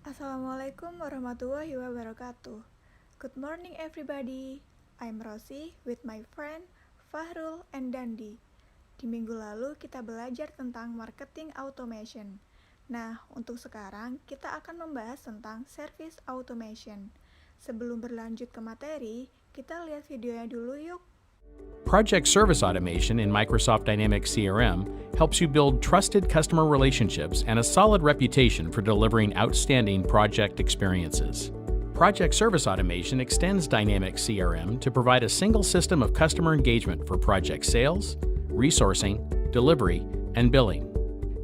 Assalamualaikum warahmatullahi wabarakatuh. Good morning everybody. I'm Rosie with my friend Fahrul and Dandi. Di minggu lalu kita belajar tentang marketing automation. Nah, untuk sekarang kita akan membahas tentang service automation. Sebelum berlanjut ke materi, kita lihat videonya dulu yuk. Project Service Automation in Microsoft Dynamics CRM helps you build trusted customer relationships and a solid reputation for delivering outstanding project experiences. Project Service Automation extends Dynamics CRM to provide a single system of customer engagement for project sales, resourcing, delivery, and billing.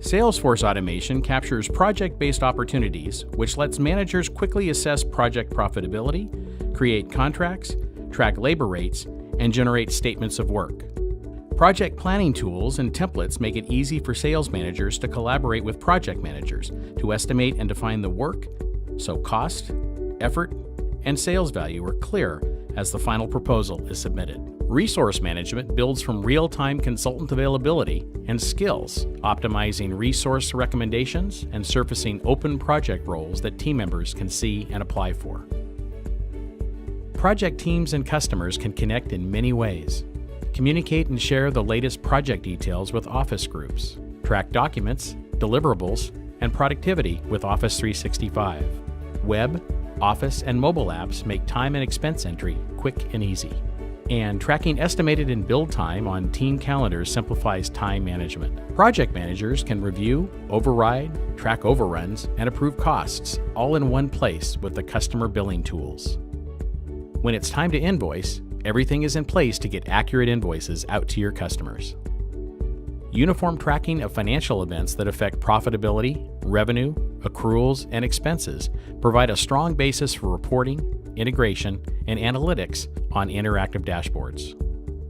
Salesforce Automation captures project-based opportunities, which lets managers quickly assess project profitability, create contracts, track labor rates, and generate statements of work. Project planning tools and templates make it easy for sales managers to collaborate with project managers to estimate and define the work, so cost, effort, and sales value are clear as the final proposal is submitted. Resource management builds from real-time consultant availability and skills, optimizing resource recommendations and surfacing open project roles that team members can see and apply for. Project teams and customers can connect in many ways. Communicate and share the latest project details with Office groups. Track documents, deliverables, and productivity with Office 365. Web, Office, and mobile apps make time and expense entry quick and easy. And tracking estimated and build time on team calendars simplifies time management. Project managers can review, override, track overruns, and approve costs, all in one place with the customer billing tools. When it's time to invoice, everything is in place to get accurate invoices out to your customers. Uniform tracking of financial events that affect profitability, revenue, accruals, and expenses provide a strong basis for reporting, integration, and analytics on interactive dashboards.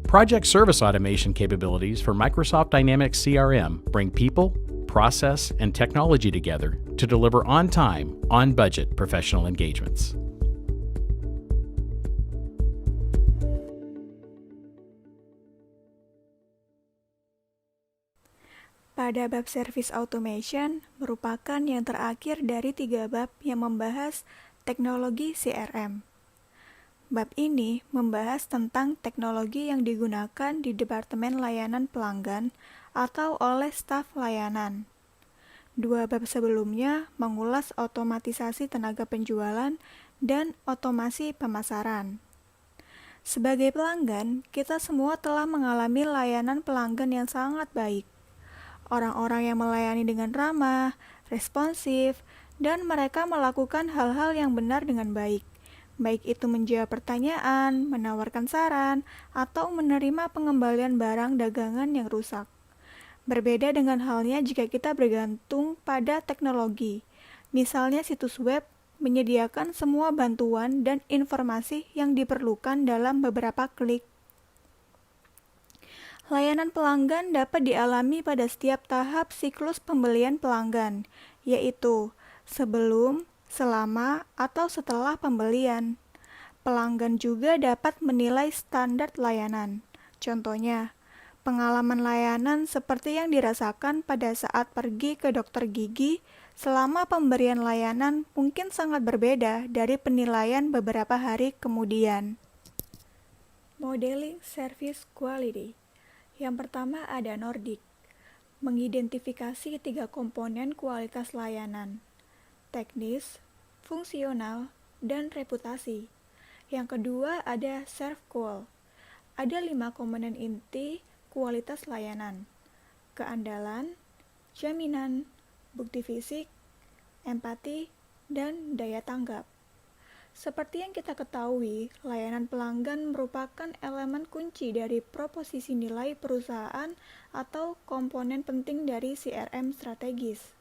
Project Service Automation capabilities for Microsoft Dynamics CRM bring people, process, and technology together to deliver on-time, on-budget professional engagements. Pada bab Service Automation merupakan yang terakhir dari 3 bab yang membahas teknologi CRM. Bab ini membahas tentang teknologi yang digunakan di Departemen Layanan Pelanggan atau oleh staf layanan. 2 bab sebelumnya mengulas otomatisasi tenaga penjualan dan otomasi pemasaran. Sebagai pelanggan, kita semua telah mengalami layanan pelanggan yang sangat baik. Orang-orang yang melayani dengan ramah, responsif, dan mereka melakukan hal-hal yang benar dengan baik. Baik itu menjawab pertanyaan, menawarkan saran, atau menerima pengembalian barang dagangan yang rusak. Berbeda dengan halnya jika kita bergantung pada teknologi. Misalnya situs web menyediakan semua bantuan dan informasi yang diperlukan dalam beberapa klik. Layanan pelanggan dapat dialami pada setiap tahap siklus pembelian pelanggan, yaitu sebelum, selama, atau setelah pembelian. Pelanggan juga dapat menilai standar layanan. Contohnya, pengalaman layanan seperti yang dirasakan pada saat pergi ke dokter gigi selama pemberian layanan mungkin sangat berbeda dari penilaian beberapa hari kemudian. Modeling Service Quality. Yang pertama ada Nordic, mengidentifikasi 3 komponen kualitas layanan, teknis, fungsional, dan reputasi. Yang kedua ada ServQual, ada 5 komponen inti kualitas layanan, keandalan, jaminan, bukti fisik, empati, dan daya tanggap. Seperti yang kita ketahui, layanan pelanggan merupakan elemen kunci dari proposisi nilai perusahaan atau komponen penting dari CRM strategis.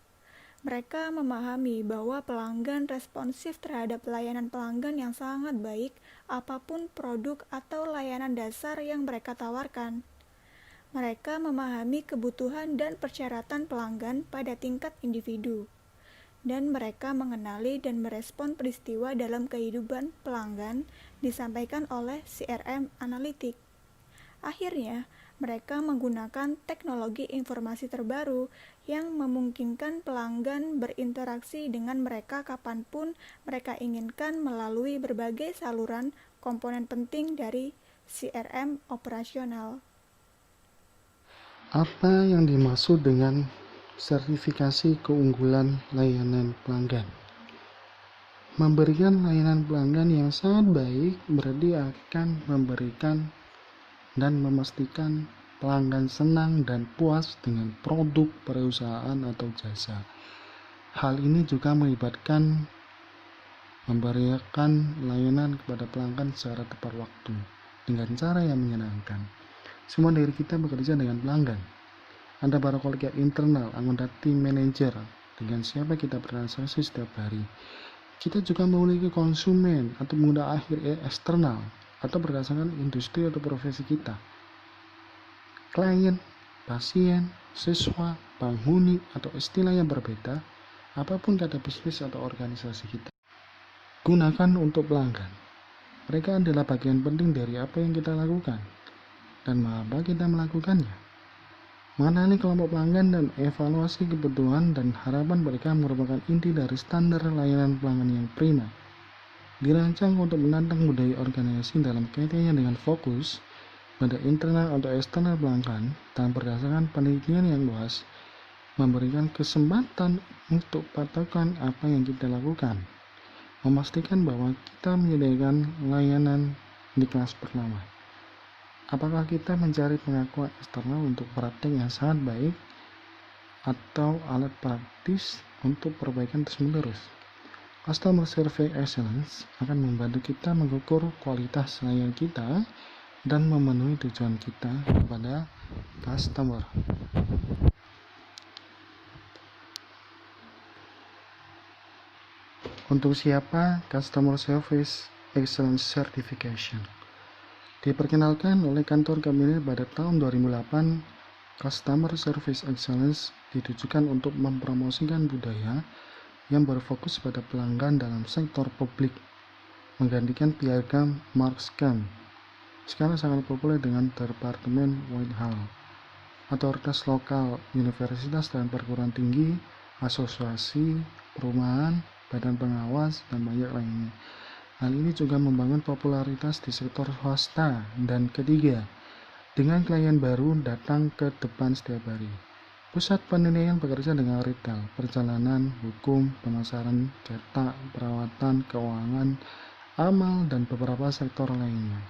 Mereka memahami bahwa pelanggan responsif terhadap layanan pelanggan yang sangat baik apapun produk atau layanan dasar yang mereka tawarkan. Mereka memahami kebutuhan dan persyaratan pelanggan pada tingkat individu. Dan mereka mengenali dan merespon peristiwa dalam kehidupan pelanggan disampaikan oleh CRM Analytics. Akhirnya, mereka menggunakan teknologi informasi terbaru yang memungkinkan pelanggan berinteraksi dengan mereka kapanpun mereka inginkan melalui berbagai saluran komponen penting dari CRM operasional. Apa yang dimaksud dengan sertifikasi keunggulan layanan pelanggan? Memberikan layanan pelanggan yang sangat baik berarti akan memberikan dan memastikan pelanggan senang dan puas dengan produk perusahaan atau jasa. Hal ini juga melibatkan memberikan layanan kepada pelanggan secara tepat waktu dengan cara yang menyenangkan. Semua dari kita bekerja dengan pelanggan. Ada para kolega internal, anggota tim manajer dengan siapa kita bertransaksi setiap hari. Kita juga memiliki konsumen atau pengguna akhir eksternal atau berdasarkan industri atau profesi kita. Klien, pasien, siswa, penghuni, atau istilah yang berbeda, apapun kata bisnis atau organisasi kita. Gunakan untuk pelanggan. Mereka adalah bagian penting dari apa yang kita lakukan dan mengapa kita melakukannya. Mengenali kelompok pelanggan dan evaluasi kebutuhan dan harapan mereka merupakan inti dari standar layanan pelanggan yang prima. Dirancang untuk menantang budaya organisasi dalam kaitannya dengan fokus pada internal atau eksternal pelanggan dan berdasarkan penelitian yang luas, memberikan kesempatan untuk patokan apa yang kita lakukan, memastikan bahwa kita menyediakan layanan di kelas pertama. Apakah kita mencari pengakuan eksternal untuk praktik yang sangat baik atau alat praktis untuk perbaikan terus-menerus? Customer Survey Excellence akan membantu kita mengukur kualitas layanan kita dan memenuhi tujuan kita kepada customer. Untuk siapa Customer Service Excellence Certification? Diperkenalkan oleh kantor kabinet pada tahun 2008, Customer Service Excellence ditujukan untuk mempromosikan budaya yang berfokus pada pelanggan dalam sektor publik, menggantikan piagam Markscam. Sekarang sangat populer dengan Departemen Whitehall, otoritas lokal, universitas dan perguruan tinggi, asosiasi, perumahan, badan pengawas, dan banyak lainnya. Hal ini juga membangun popularitas di sektor swasta. Dan ketiga, dengan klien baru datang ke depan setiap hari. Pusat penilaian bekerja dengan retail, perjalanan, hukum, pemasaran, cetak, perawatan, keuangan, amal, dan beberapa sektor lainnya.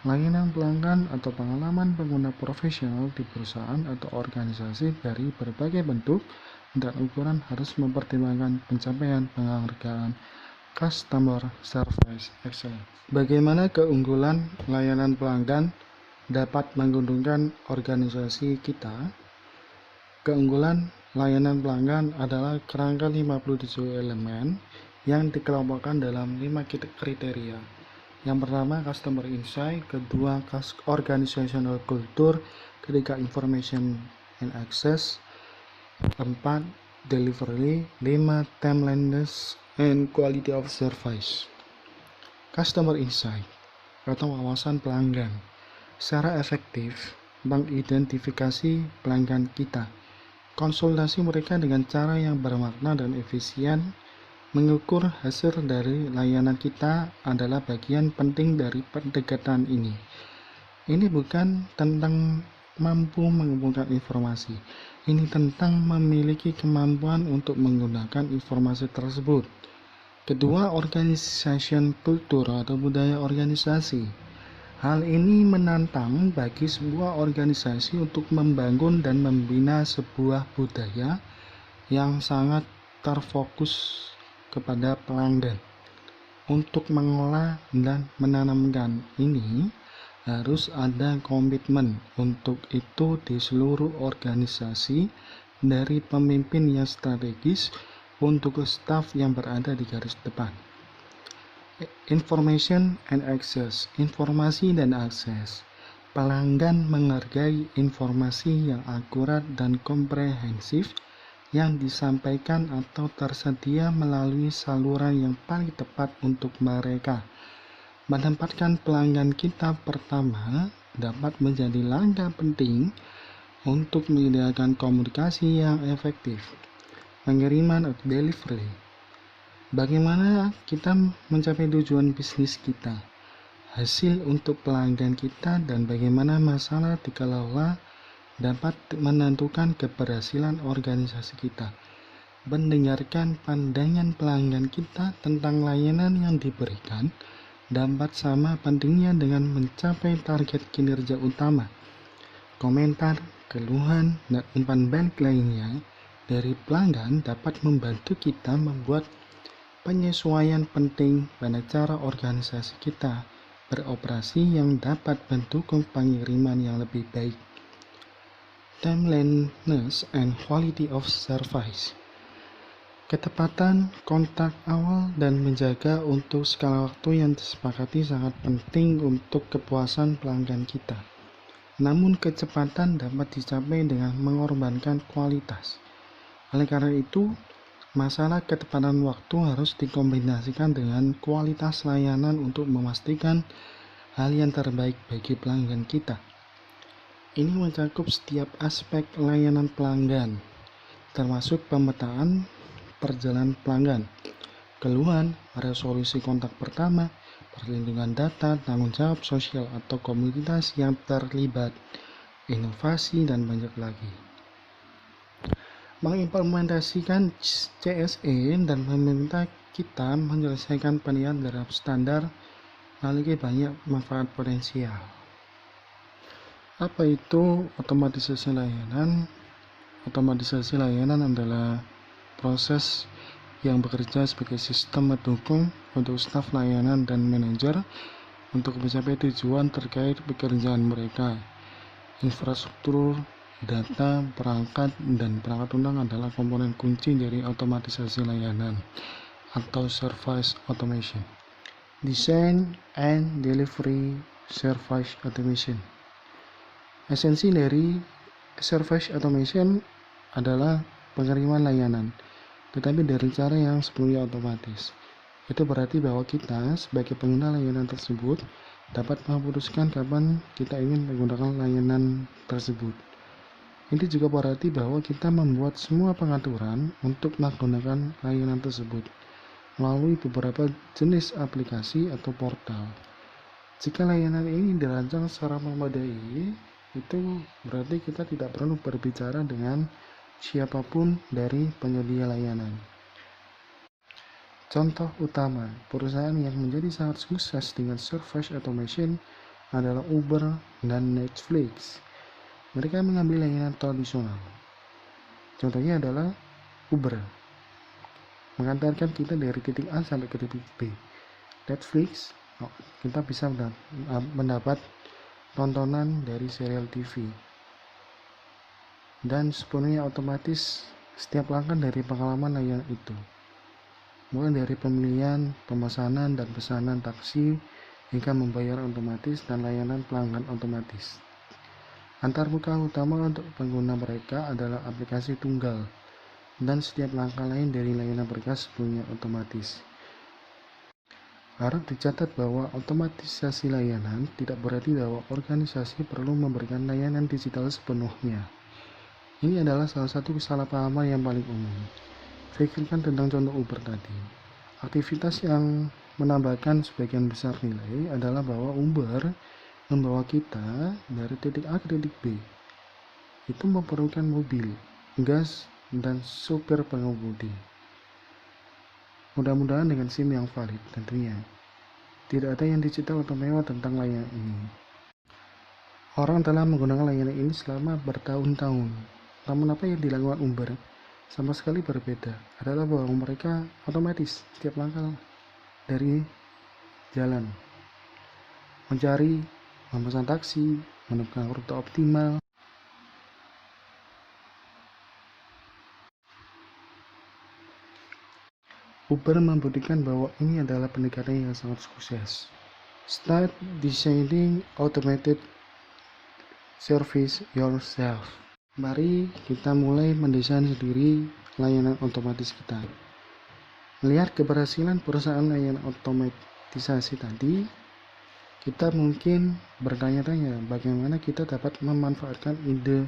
Layanan pelanggan atau pengalaman pengguna profesional di perusahaan atau organisasi dari berbagai bentuk dan ukuran harus mempertimbangkan pencapaian penghargaan Customer Service Excellence. Bagaimana keunggulan layanan pelanggan dapat menguntungkan organisasi kita? Keunggulan layanan pelanggan adalah kerangka 57 elemen yang dikelompokkan dalam 5 kriteria. Yang pertama, customer insight, kedua, organizational culture, ketiga, information and access, 4, delivery, 5, timeliness and quality of service. Customer insight atau wawasan pelanggan secara efektif mengidentifikasi pelanggan kita, konsultasi mereka dengan cara yang bermakna dan efisien. Mengukur hasil dari layanan kita adalah bagian penting dari pendekatan ini. Ini bukan tentang mampu mengumpulkan informasi, ini tentang memiliki kemampuan untuk menggunakan informasi tersebut. Kedua, organization culture atau budaya organisasi. Hal ini menantang bagi sebuah organisasi untuk membangun dan membina sebuah budaya yang sangat terfokus kepada pelanggan. Untuk mengolah dan menanamkan ini harus ada komitmen untuk itu di seluruh organisasi, dari pemimpin yang strategis untuk staf yang berada di garis depan. Information and access, informasi dan akses. Pelanggan menghargai informasi yang akurat dan komprehensif yang disampaikan atau tersedia melalui saluran yang paling tepat untuk mereka. Menempatkan pelanggan kita pertama dapat menjadi langkah penting untuk menyediakan komunikasi yang efektif, pengiriman atau delivery. Bagaimana kita mencapai tujuan bisnis kita, hasil untuk pelanggan kita, dan bagaimana masalah dikelola dapat menentukan keberhasilan organisasi kita. Mendengarkan pandangan pelanggan kita tentang layanan yang diberikan dapat sama pentingnya dengan mencapai target kinerja utama. Komentar, keluhan, dan umpan balik lainnya dari pelanggan dapat membantu kita membuat penyesuaian penting pada cara organisasi kita beroperasi yang dapat mendukung pengiriman yang lebih baik. Timeliness and quality of service. Ketepatan kontak awal dan menjaga untuk skala waktu yang disepakati sangat penting untuk kepuasan pelanggan kita. Namun kecepatan dapat dicapai dengan mengorbankan kualitas. Oleh karena itu, masalah ketepatan waktu harus dikombinasikan dengan kualitas layanan untuk memastikan hal yang terbaik bagi pelanggan kita. Ini mencakup setiap aspek layanan pelanggan, termasuk pemetaan perjalanan pelanggan, keluhan, resolusi kontak pertama, perlindungan data, tanggung jawab sosial atau komunitas yang terlibat, inovasi, dan banyak lagi. Mengimplementasikan CSE dan meminta kita menyelesaikan penilaian terhadap standar memiliki banyak manfaat potensial. Apa itu otomatisasi layanan? Otomatisasi layanan adalah proses yang bekerja sebagai sistem pendukung untuk staf layanan dan manajer untuk mencapai tujuan terkait pekerjaan mereka. Infrastruktur, data, perangkat, dan perangkat lunak adalah komponen kunci dari otomatisasi layanan atau service automation. Design and delivery service automation. Esensi dari service automation adalah pengiriman layanan, tetapi dari cara yang sepenuhnya otomatis. Itu berarti bahwa kita sebagai pengguna layanan tersebut dapat memutuskan kapan kita ingin menggunakan layanan tersebut. Ini juga berarti bahwa kita membuat semua pengaturan untuk menggunakan layanan tersebut melalui beberapa jenis aplikasi atau portal. Jika layanan ini dirancang secara memadai, itu berarti kita tidak perlu berbicara dengan siapapun dari penyedia layanan. Contoh utama perusahaan yang menjadi sangat sukses dengan service automation adalah Uber dan Netflix. Mereka mengambil layanan tradisional. Contohnya adalah Uber, mengantarkan kita dari titik A sampai ke titik B. Netflix, kita bisa mendapat tontonan dari serial TV. Dan sepenuhnya otomatis setiap langkah dari pengalaman layanan itu. Mulai dari pemilihan, pemesanan, dan pesanan taksi, hingga membayar otomatis dan layanan pelanggan otomatis. Antarmuka utama untuk pengguna mereka adalah aplikasi tunggal, dan setiap langkah lain dari layanan mereka sepenuhnya otomatis. Harap dicatat bahwa otomatisasi layanan tidak berarti bahwa organisasi perlu memberikan layanan digital sepenuhnya. Ini adalah salah satu kesalahpahaman yang paling umum. Pikirkan tentang contoh Uber tadi. Aktivitas yang menambahkan sebagian besar nilai adalah bahwa Uber membawa kita dari titik A ke titik B. Itu memerlukan mobil, gas, dan supir pengemudi. Mudah-mudahan dengan SIM yang valid tentunya. Tidak ada yang digital atau mewah tentang layanan ini. Orang telah menggunakan layanan ini selama bertahun-tahun. Namun apa yang dilakukan Uber sama sekali berbeda adalah bahwa mereka otomatis setiap langkah dari jalan mencari, memesan taksi, menemukan rute optimal. Uber membuktikan bahwa ini adalah pendekatan yang sangat sukses. Start designing automated service yourself. Mari kita mulai mendesain sendiri layanan otomatis kita. Melihat keberhasilan perusahaan layanan otomatisasi tadi, kita mungkin bertanya-tanya bagaimana kita dapat memanfaatkan ide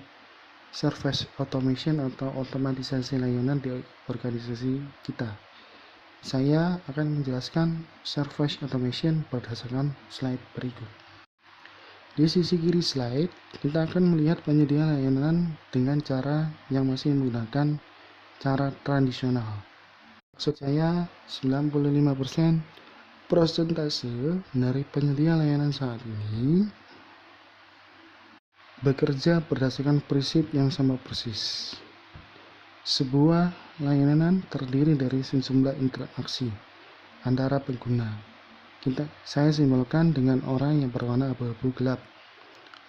service automation atau otomatisasi layanan di organisasi kita. Saya akan menjelaskan service automation berdasarkan slide berikut. Di sisi kiri slide, kita akan melihat penyedia layanan dengan cara yang masih menggunakan cara tradisional. Maksud saya 95% persentase dari penyedia layanan saat ini bekerja berdasarkan prinsip yang sama persis. Sebuah layanan terdiri dari sejumlah interaksi antara pengguna. Saya simbolkan dengan orang yang berwarna abu-abu gelap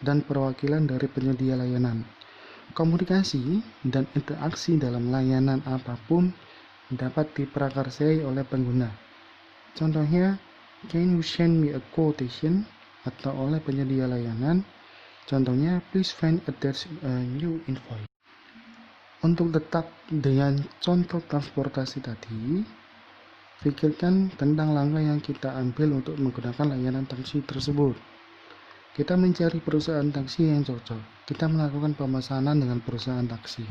dan perwakilan dari penyedia layanan. Komunikasi dan interaksi dalam layanan apapun dapat diprakarsai oleh pengguna. Contohnya, can you send me a quotation? Atau oleh penyedia layanan. Contohnya, please find attached a new invoice. Untuk tetap dengan contoh transportasi tadi, pikirkan tentang langkah yang kita ambil untuk menggunakan layanan taksi tersebut. Kita mencari perusahaan taksi yang cocok. Kita melakukan pemesanan dengan perusahaan taksi.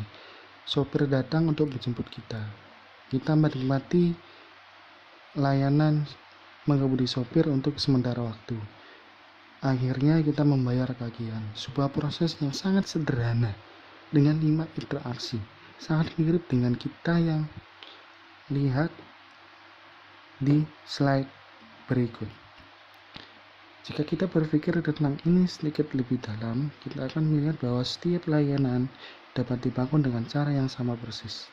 Sopir datang untuk menjemput kita. Kita menikmati layanan mengemudi sopir untuk sementara waktu. Akhirnya kita membayar tagihan. Sebuah proses yang sangat sederhana dengan 5 interaksi. Sangat mirip dengan kita yang lihat di slide berikut. Jika kita berpikir tentang ini sedikit lebih dalam, kita akan melihat bahwa setiap layanan dapat dibangun dengan cara yang sama persis.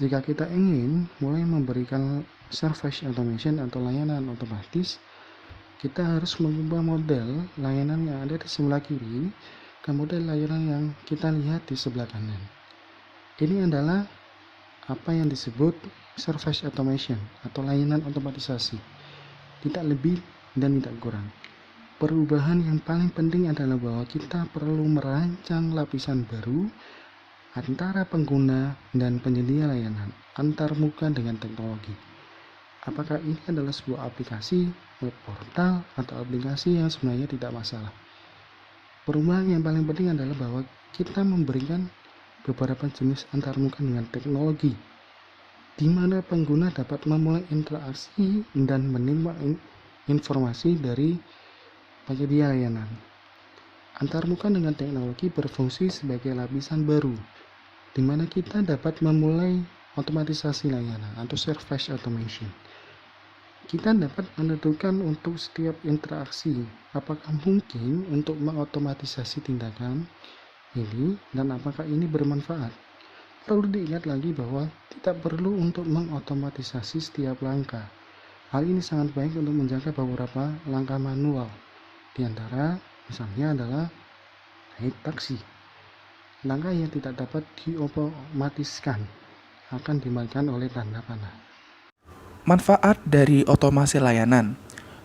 Jika kita ingin mulai memberikan service automation atau layanan otomatis, kita harus mengubah model layanan yang ada di sebelah kiri ke model layanan yang kita lihat di sebelah kanan. Ini adalah apa yang disebut service automation atau layanan otomatisasi. Tidak lebih dan tidak kurang. Perubahan yang paling penting adalah bahwa kita perlu merancang lapisan baru antara pengguna dan penyedia layanan, antar muka dengan teknologi. Apakah ini adalah sebuah aplikasi, web portal, atau aplikasi yang sebenarnya tidak masalah? Perubahan yang paling penting adalah bahwa kita memberikan beberapa jenis antarmuka dengan teknologi, di mana pengguna dapat memulai interaksi dan menerima informasi dari penyedia layanan. Antarmuka dengan teknologi berfungsi sebagai lapisan baru, di mana kita dapat memulai otomatisasi layanan atau service automation. Kita dapat menentukan untuk setiap interaksi apakah mungkin untuk mengotomatisasi tindakan ini dan apakah ini bermanfaat. Perlu diingat lagi bahwa tidak perlu untuk mengotomatisasi setiap langkah. Hal ini sangat baik untuk menjaga beberapa langkah manual. Di antara misalnya adalah naik taksi. Langkah yang tidak dapat diotomatiskan akan dimakan oleh tanda panah. Manfaat dari otomasi layanan.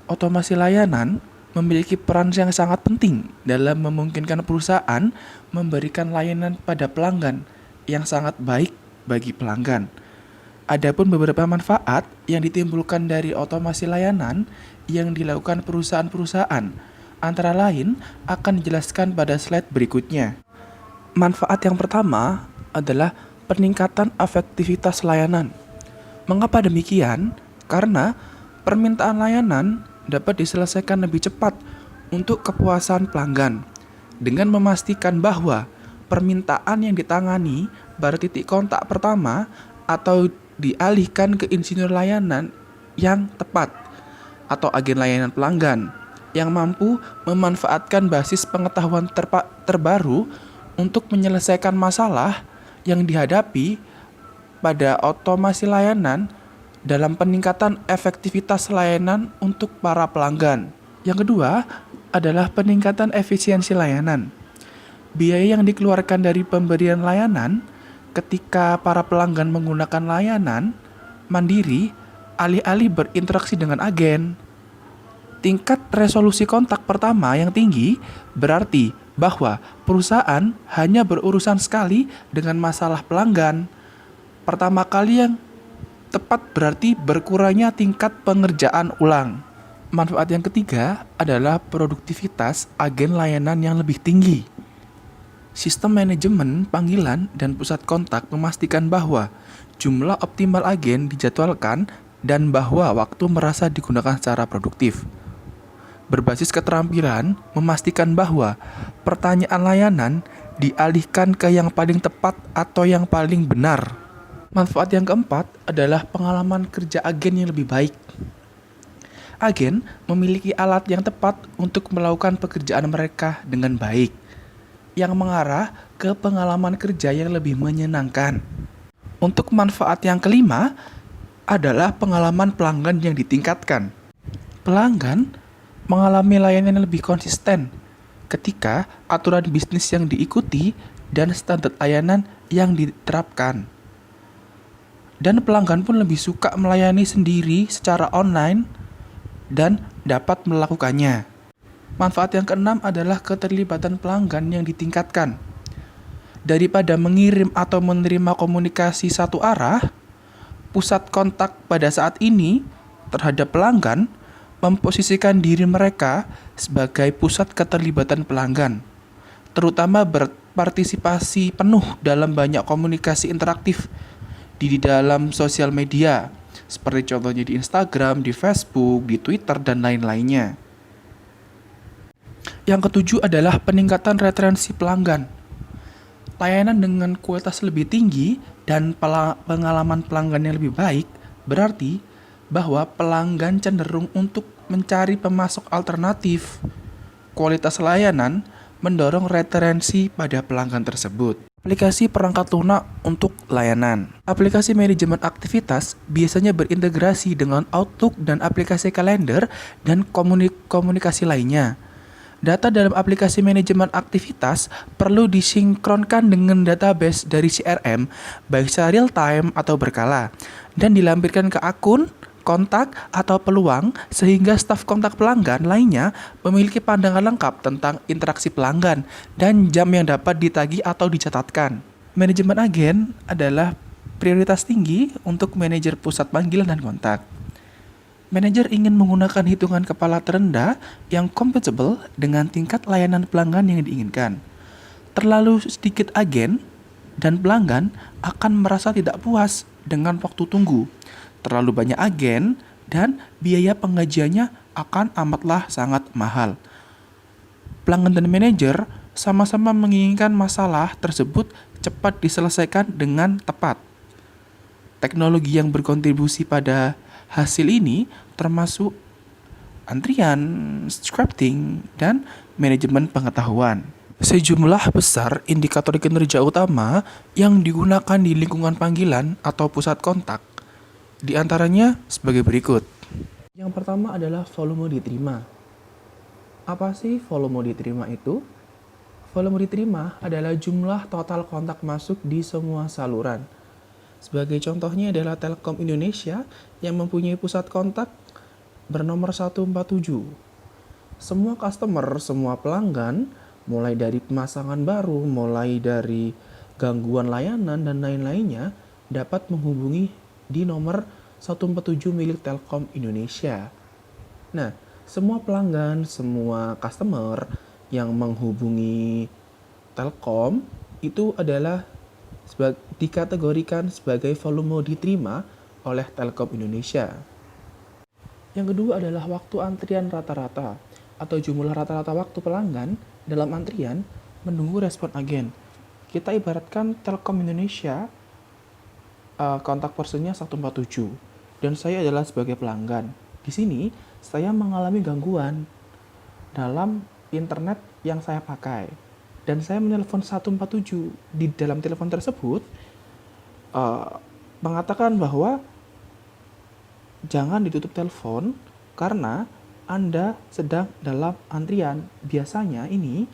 Otomasi layanan memiliki peran yang sangat penting dalam memungkinkan perusahaan memberikan layanan pada pelanggan yang sangat baik bagi pelanggan. Adapun beberapa manfaat yang ditimbulkan dari otomasi layanan yang dilakukan perusahaan-perusahaan, antara lain akan dijelaskan pada slide berikutnya. Manfaat yang pertama adalah peningkatan efektivitas layanan. Mengapa demikian? Karena permintaan layanan dapat diselesaikan lebih cepat untuk kepuasan pelanggan dengan memastikan bahwa permintaan yang ditangani pada titik kontak pertama atau dialihkan ke insinyur layanan yang tepat atau agen layanan pelanggan yang mampu memanfaatkan basis pengetahuan terbaru untuk menyelesaikan masalah yang dihadapi pada otomasi layanan dalam peningkatan efektivitas layanan untuk para pelanggan. Yang kedua adalah peningkatan efisiensi layanan. Biaya yang dikeluarkan dari pemberian layanan ketika para pelanggan menggunakan layanan mandiri alih-alih berinteraksi dengan agen. Tingkat resolusi kontak pertama yang tinggi berarti bahwa perusahaan hanya berurusan sekali dengan masalah pelanggan. Pertama kali yang tepat berarti berkurangnya tingkat pengerjaan ulang. Manfaat yang ketiga adalah produktivitas agen layanan yang lebih tinggi. Sistem manajemen panggilan dan pusat kontak memastikan bahwa jumlah optimal agen dijadwalkan dan bahwa waktu merasa digunakan secara produktif. Berbasis keterampilan, memastikan bahwa pertanyaan layanan dialihkan ke yang paling tepat atau yang paling benar. Manfaat yang keempat adalah pengalaman kerja agen yang lebih baik. Agen memiliki alat yang tepat untuk melakukan pekerjaan mereka dengan baik, yang mengarah ke pengalaman kerja yang lebih menyenangkan. Untuk manfaat yang kelima adalah pengalaman pelanggan yang ditingkatkan. Pelanggan mengalami layanan yang lebih konsisten ketika aturan bisnis yang diikuti dan standar layanan yang diterapkan. Dan pelanggan pun lebih suka melayani sendiri secara online dan dapat melakukannya. Manfaat yang keenam adalah keterlibatan pelanggan yang ditingkatkan. Daripada mengirim atau menerima komunikasi satu arah, pusat kontak pada saat ini terhadap pelanggan memposisikan diri mereka sebagai pusat keterlibatan pelanggan, terutama berpartisipasi penuh dalam banyak komunikasi interaktif di dalam sosial media, seperti contohnya di Instagram, di Facebook, di Twitter, dan lain-lainnya. Yang ketujuh adalah peningkatan retensi pelanggan. Layanan dengan kualitas lebih tinggi dan pengalaman pelanggan yang lebih baik berarti bahwa pelanggan cenderung untuk mencari pemasok alternatif. Kualitas layanan mendorong retensi pada pelanggan tersebut. Aplikasi perangkat lunak untuk layanan. Aplikasi manajemen aktivitas biasanya berintegrasi dengan Outlook dan aplikasi kalender dan komunikasi lainnya. Data dalam aplikasi manajemen aktivitas perlu disinkronkan dengan database dari CRM, baik secara real time atau berkala, dan dilampirkan ke akun, kontak, atau peluang sehingga staf kontak pelanggan lainnya memiliki pandangan lengkap tentang interaksi pelanggan dan jam yang dapat ditagih atau dicatatkan. Manajemen agen adalah prioritas tinggi untuk manajer pusat panggilan dan kontak. Manajer ingin menggunakan hitungan kepala terendah yang compatible dengan tingkat layanan pelanggan yang diinginkan. Terlalu sedikit agen dan pelanggan akan merasa tidak puas dengan waktu tunggu. Terlalu banyak agen dan biaya pengajiannya akan amatlah sangat mahal. Pelanggan dan manajer sama-sama menginginkan masalah tersebut cepat diselesaikan dengan tepat. Teknologi yang berkontribusi pada hasil ini termasuk antrian, scripting, dan manajemen pengetahuan. Sejumlah besar indikator kinerja utama yang digunakan di lingkungan panggilan atau pusat kontak. Di antaranya sebagai berikut. Yang pertama adalah volume diterima. Apa sih volume diterima itu? Volume diterima adalah jumlah total kontak masuk di semua saluran. Sebagai contohnya adalah Telkom Indonesia yang mempunyai pusat kontak bernomor 147. Semua customer, semua pelanggan, mulai dari pemasangan baru, mulai dari gangguan layanan dan lain-lainnya dapat menghubungi di nomor 147 milik Telkom Indonesia. Nah, semua pelanggan, semua customer yang menghubungi Telkom itu adalah dikategorikan sebagai volume diterima oleh Telkom Indonesia. Yang kedua adalah waktu antrian rata-rata atau jumlah rata-rata waktu pelanggan dalam antrian menunggu respon agen. Kita ibaratkan Telkom Indonesia kontak personnya 147 dan saya adalah sebagai pelanggan. Di sini saya mengalami gangguan dalam internet yang saya pakai dan saya menelpon 147. Di dalam telepon tersebut mengatakan bahwa jangan ditutup telepon karena Anda sedang dalam antrian. Biasanya ini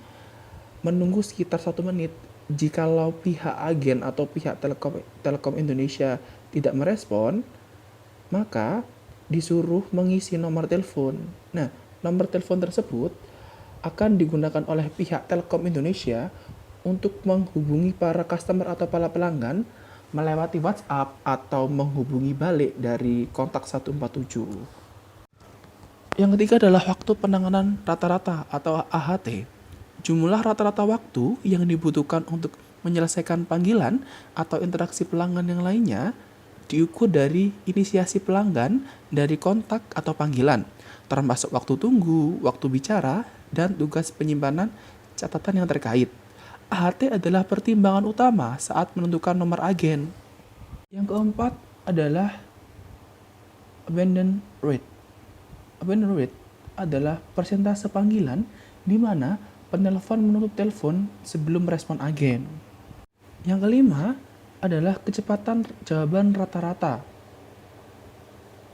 menunggu sekitar 1 menit. Jikalau pihak agen atau pihak Telkom Indonesia tidak merespon, maka disuruh mengisi nomor telepon. Nah, nomor telepon tersebut akan digunakan oleh pihak Telkom Indonesia untuk menghubungi para customer atau para pelanggan melewati WhatsApp atau menghubungi balik dari kontak 147. Yang ketiga adalah waktu penanganan rata-rata atau AHT. Jumlah rata-rata waktu yang dibutuhkan untuk menyelesaikan panggilan atau interaksi pelanggan yang lainnya diukur dari inisiasi pelanggan dari kontak atau panggilan, termasuk waktu tunggu, waktu bicara, dan tugas penyimpanan catatan yang terkait. AHT adalah pertimbangan utama saat menentukan nomor agen. Yang keempat adalah abandon rate. Abandon rate adalah persentase panggilan di mana penelpon menutup telepon sebelum respon agen. Yang kelima adalah kecepatan jawaban rata-rata.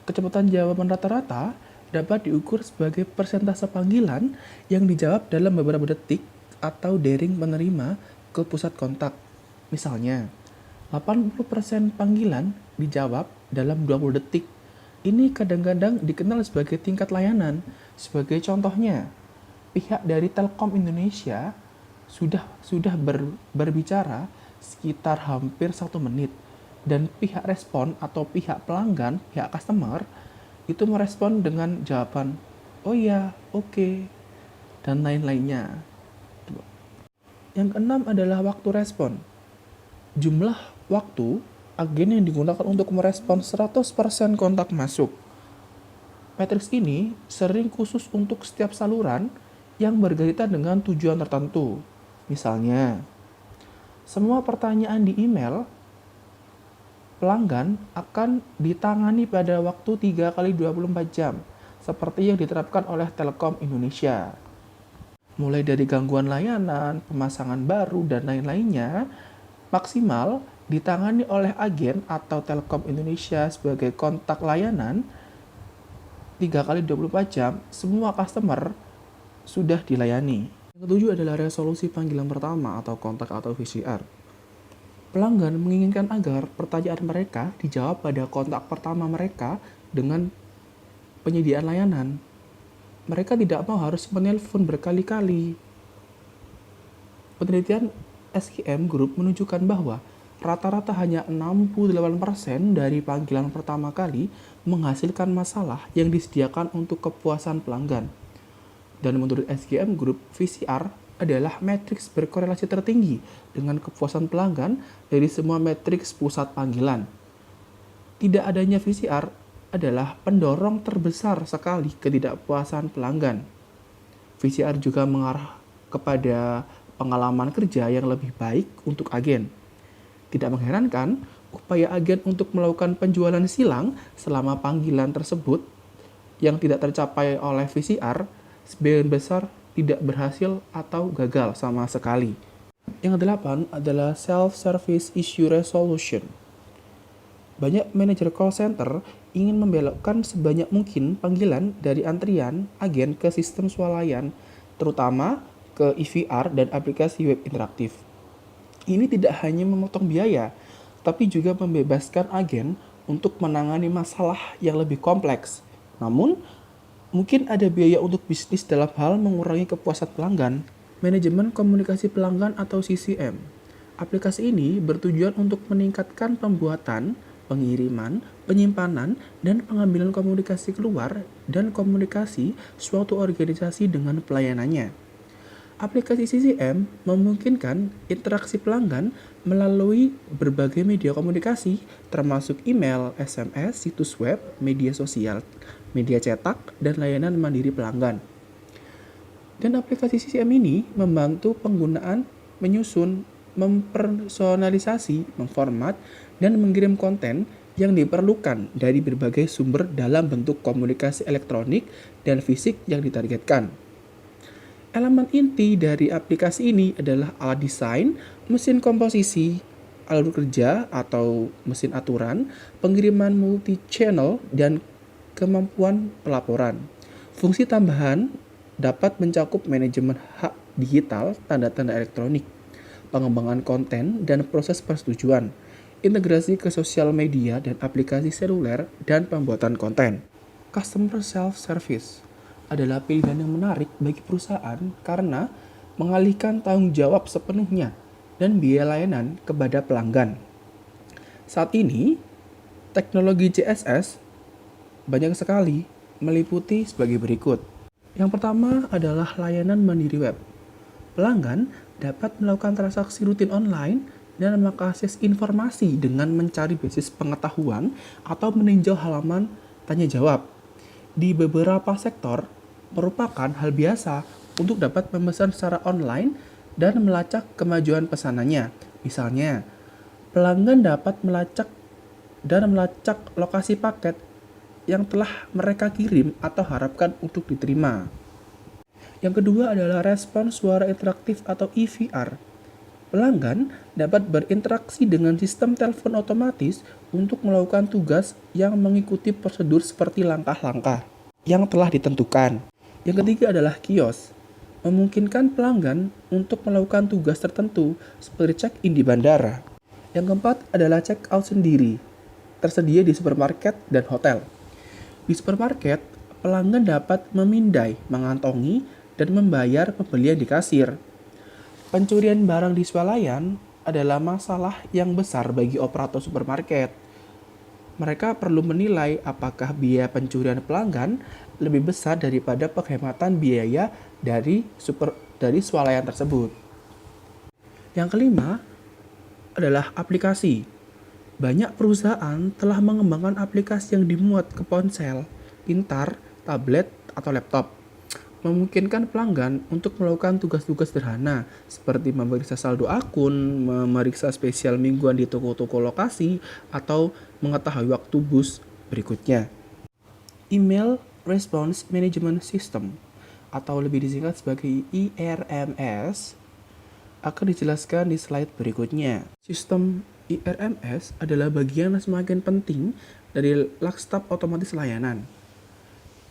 Kecepatan jawaban rata-rata dapat diukur sebagai persentase panggilan yang dijawab dalam beberapa detik atau dering penerima ke pusat kontak. Misalnya, 80% panggilan dijawab dalam 20 detik. Ini kadang-kadang dikenal sebagai tingkat layanan. Sebagai contohnya, pihak dari Telkom Indonesia sudah berbicara sekitar hampir 1 menit, dan pihak respon atau pihak pelanggan, pihak customer itu merespon dengan jawaban oh ya, oke, dan lain-lainnya. Yang keenam adalah waktu respon. Jumlah waktu agen yang digunakan untuk merespon 100% kontak masuk. Matriks ini sering khusus untuk setiap saluran yang berkaitan dengan tujuan tertentu. Misalnya, semua pertanyaan di email pelanggan akan ditangani pada waktu 3 kali 24 jam, seperti yang diterapkan oleh Telkom Indonesia. Mulai dari gangguan layanan, pemasangan baru, dan lain-lainnya, maksimal ditangani oleh agen atau Telkom Indonesia sebagai kontak layanan 3 kali 24 jam, semua customer sudah dilayani. Yang ketujuh adalah resolusi panggilan pertama atau kontak atau VCR. Pelanggan menginginkan agar pertanyaan mereka dijawab pada kontak pertama mereka dengan penyediaan layanan. Mereka tidak mau harus menelpon berkali-kali. Penelitian SKM Group menunjukkan bahwa rata-rata hanya 68% dari panggilan pertama kali menghasilkan masalah yang disediakan untuk kepuasan pelanggan. Dan menurut SKM Group, VCR adalah matriks berkorelasi tertinggi dengan kepuasan pelanggan dari semua matriks pusat panggilan. Tidak adanya VCR adalah pendorong terbesar sekali ketidakpuasan pelanggan. VCR juga mengarah kepada pengalaman kerja yang lebih baik untuk agen. Tidak mengherankan, upaya agen untuk melakukan penjualan silang selama panggilan tersebut yang tidak tercapai oleh VCR sebagian besar tidak berhasil atau gagal sama sekali. Yang kedelapan adalah self-service issue resolution. Banyak manajer call center ingin membelokkan sebanyak mungkin panggilan dari antrian agen ke sistem swalayan, terutama ke IVR dan aplikasi web interaktif. Ini tidak hanya memotong biaya, tapi juga membebaskan agen untuk menangani masalah yang lebih kompleks. Namun, mungkin ada biaya untuk bisnis dalam hal mengurangi kepuasan pelanggan. Manajemen komunikasi pelanggan atau CCM. Aplikasi ini bertujuan untuk meningkatkan pembuatan, pengiriman, penyimpanan, dan pengambilan komunikasi keluar dan komunikasi suatu organisasi dengan pelayanannya. Aplikasi CCM memungkinkan interaksi pelanggan melalui berbagai media komunikasi, termasuk email, SMS, situs web, media sosial, media cetak, dan layanan mandiri pelanggan. Dan aplikasi CCM ini membantu penggunaan menyusun, mempersonalisasi, memformat, dan mengirim konten yang diperlukan dari berbagai sumber dalam bentuk komunikasi elektronik dan fisik yang ditargetkan. Elemen inti dari aplikasi ini adalah alat desain, mesin komposisi, alur kerja atau mesin aturan, pengiriman multi-channel, dan kemampuan pelaporan. Fungsi tambahan dapat mencakup manajemen hak digital, tanda-tanda elektronik, pengembangan konten, dan proses persetujuan, integrasi ke sosial media dan aplikasi seluler, dan pembuatan konten. Customer self-service adalah pilihan yang menarik bagi perusahaan karena mengalihkan tanggung jawab sepenuhnya dan biaya layanan kepada pelanggan. Saat ini, teknologi CSS banyak sekali meliputi sebagai berikut. Yang pertama adalah layanan mandiri web. Pelanggan dapat melakukan transaksi rutin online dan mengakses informasi dengan mencari basis pengetahuan atau meninjau halaman tanya jawab. Di beberapa sektor, merupakan hal biasa untuk dapat memesan secara online dan melacak kemajuan pesanannya. Misalnya, pelanggan dapat melacak lokasi paket yang telah mereka kirim atau harapkan untuk diterima. Yang kedua adalah respon suara interaktif atau EVR. Pelanggan dapat berinteraksi dengan sistem telepon otomatis untuk melakukan tugas yang mengikuti prosedur seperti langkah-langkah yang telah ditentukan. Yang ketiga adalah kios, memungkinkan pelanggan untuk melakukan tugas tertentu seperti check-in di bandara. Yang keempat adalah check-out sendiri, tersedia di supermarket dan hotel. Di supermarket, pelanggan dapat memindai, mengantongi, dan membayar pembelian di kasir. Pencurian barang di swalayan adalah masalah yang besar bagi operator supermarket. Mereka perlu menilai apakah biaya pencurian pelanggan lebih besar daripada penghematan biaya dari swalayan tersebut. Yang kelima adalah aplikasi. Banyak perusahaan telah mengembangkan aplikasi yang dimuat ke ponsel, pintar, tablet, atau laptop. Memungkinkan pelanggan untuk melakukan tugas-tugas sederhana seperti memeriksa saldo akun, memeriksa spesial mingguan di toko-toko lokasi, atau mengetahui waktu bus berikutnya. Email Response Management System atau lebih disingkat sebagai IRMS akan dijelaskan di slide berikutnya. Sistem IRMS adalah bagian yang semakin penting dari lakstaf otomatis layanan.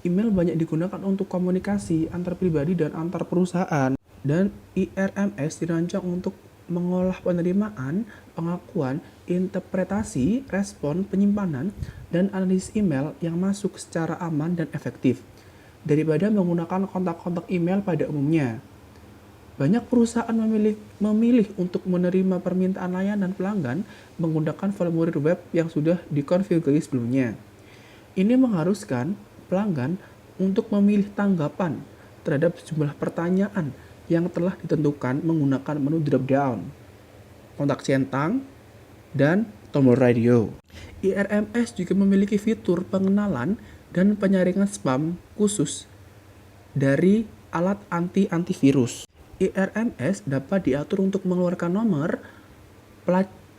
Email banyak digunakan untuk komunikasi antar pribadi dan antar perusahaan, dan IRMS dirancang untuk mengolah penerimaan, pengakuan, interpretasi, respon, penyimpanan, dan analisis email yang masuk secara aman dan efektif, daripada menggunakan kontak-kontak email pada umumnya. Banyak perusahaan memilih untuk menerima permintaan layanan pelanggan menggunakan formulir web yang sudah dikonfigurasi sebelumnya. Ini mengharuskan pelanggan untuk memilih tanggapan terhadap sejumlah pertanyaan yang telah ditentukan menggunakan menu drop-down, kontak centang, dan tombol radio. IRMS juga memiliki fitur pengenalan dan penyaringan spam khusus dari alat antivirus. IRMS dapat diatur untuk mengeluarkan nomor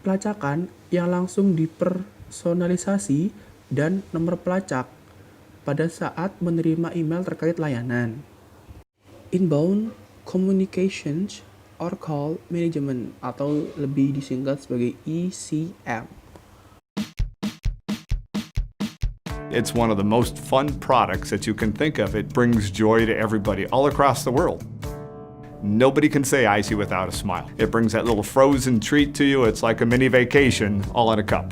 pelacakan yang langsung dipersonalisasi dan nomor pelacak pada saat menerima email terkait layanan. Inbound Communications or Call Management atau lebih disingkat sebagai ECM. It's one of the most fun products that you can think of. It brings joy to everybody all across the world. Nobody can say icy without a smile. It brings that little frozen treat to you. It's like a mini vacation all in a cup.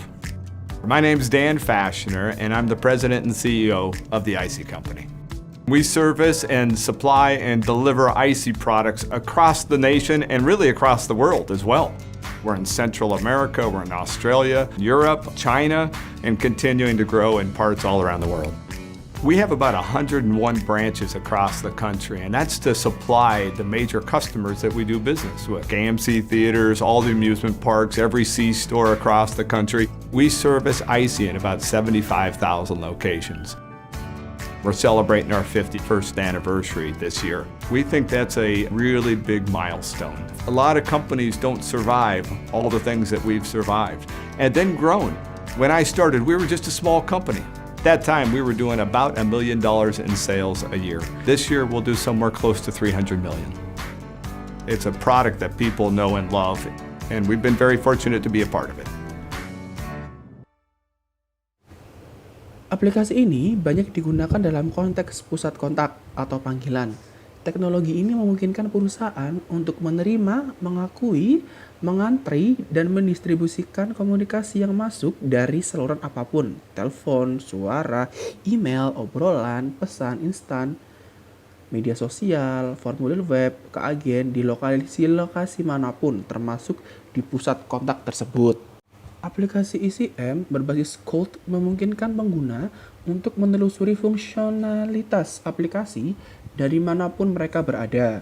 My name's Dan Fashioner, and I'm the president and CEO of the Icy Company. We service and supply and deliver icy products across the nation and really across the world as well. We're in Central America, we're in Australia, Europe, China, and continuing to grow in parts all around the world. We have about 101 branches across the country, and that's to supply the major customers that we do business with. AMC theaters, all the amusement parks, every C-store across the country. We service Icy in about 75,000 locations. We're celebrating our 51st anniversary this year. We think that's a really big milestone. A lot of companies don't survive all the things that we've survived, and then grown. When I started, we were just a small company. That time, we were doing about $1 million in sales a year. This year, we'll do somewhere close to $300 million. It's a product that people know and love, and we've been very fortunate to be a part of it. Aplikasi ini banyak digunakan dalam konteks pusat kontak atau panggilan. Teknologi ini memungkinkan perusahaan untuk menerima, mengakui, mengantri, dan mendistribusikan komunikasi yang masuk dari saluran apapun, telepon, suara, email, obrolan, pesan instan, media sosial, formulir web, ke agen di lokasi manapun, termasuk di pusat kontak tersebut. Aplikasi ECM berbasis Cold memungkinkan pengguna untuk menelusuri fungsionalitas aplikasi dari manapun mereka berada.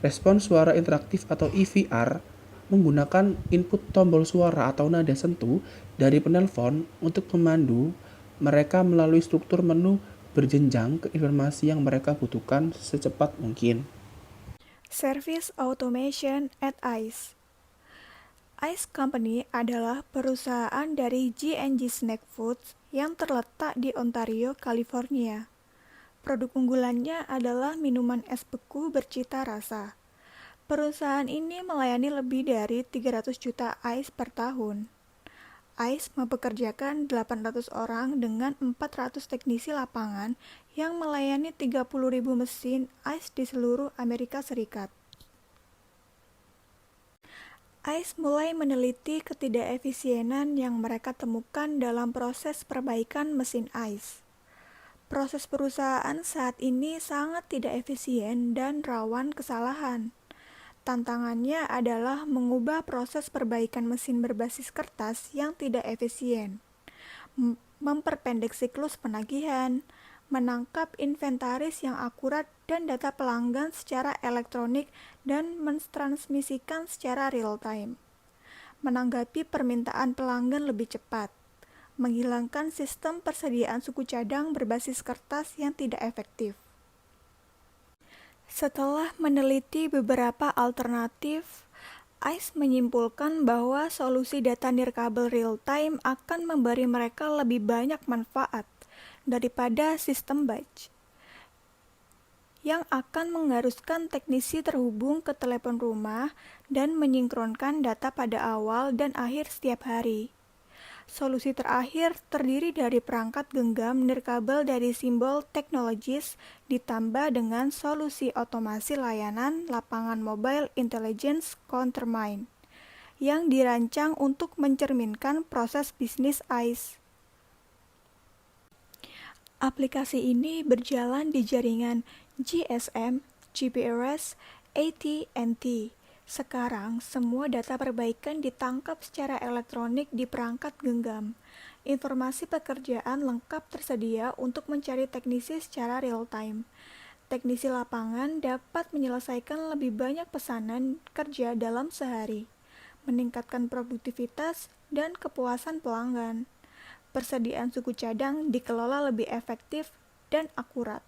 Respon suara interaktif atau EVR menggunakan input tombol suara atau nada sentuh dari penelpon untuk memandu mereka melalui struktur menu berjenjang ke informasi yang mereka butuhkan secepat mungkin. Service Automation at ICE. ICE Company adalah perusahaan dari G&G Snack Foods yang terletak di Ontario, California. Produk unggulannya adalah minuman es beku bercita rasa. Perusahaan ini melayani lebih dari 300 juta ICE per tahun. ICE mempekerjakan 800 orang dengan 400 teknisi lapangan yang melayani 30.000 mesin ICE di seluruh Amerika Serikat. ICE mulai meneliti ketidakefisienan yang mereka temukan dalam proses perbaikan mesin ICE. Proses perusahaan saat ini sangat tidak efisien dan rawan kesalahan. Tantangannya adalah mengubah proses perbaikan mesin berbasis kertas yang tidak efisien, memperpendek siklus penagihan, menangkap inventaris yang akurat dan data pelanggan secara elektronik dan mentransmisikan secara real-time, menanggapi permintaan pelanggan lebih cepat, menghilangkan sistem persediaan suku cadang berbasis kertas yang tidak efektif. Setelah meneliti beberapa alternatif, ICE menyimpulkan bahwa solusi data nirkabel real-time akan memberi mereka lebih banyak manfaat daripada sistem batch, yang akan mengharuskan teknisi terhubung ke telepon rumah dan menyinkronkan data pada awal dan akhir setiap hari. Solusi terakhir terdiri dari perangkat genggam nirkabel dari Symbol Technologies ditambah dengan solusi otomasi layanan lapangan Mobile Intelligence Countermine yang dirancang untuk mencerminkan proses bisnis ICE. Aplikasi ini berjalan di jaringan GSM, GPRS, AT&T. Sekarang, semua data perbaikan ditangkap secara elektronik di perangkat genggam. Informasi pekerjaan lengkap tersedia untuk mencari teknisi secara real-time. Teknisi lapangan dapat menyelesaikan lebih banyak pesanan kerja dalam sehari, meningkatkan produktivitas dan kepuasan pelanggan. Persediaan suku cadang dikelola lebih efektif dan akurat.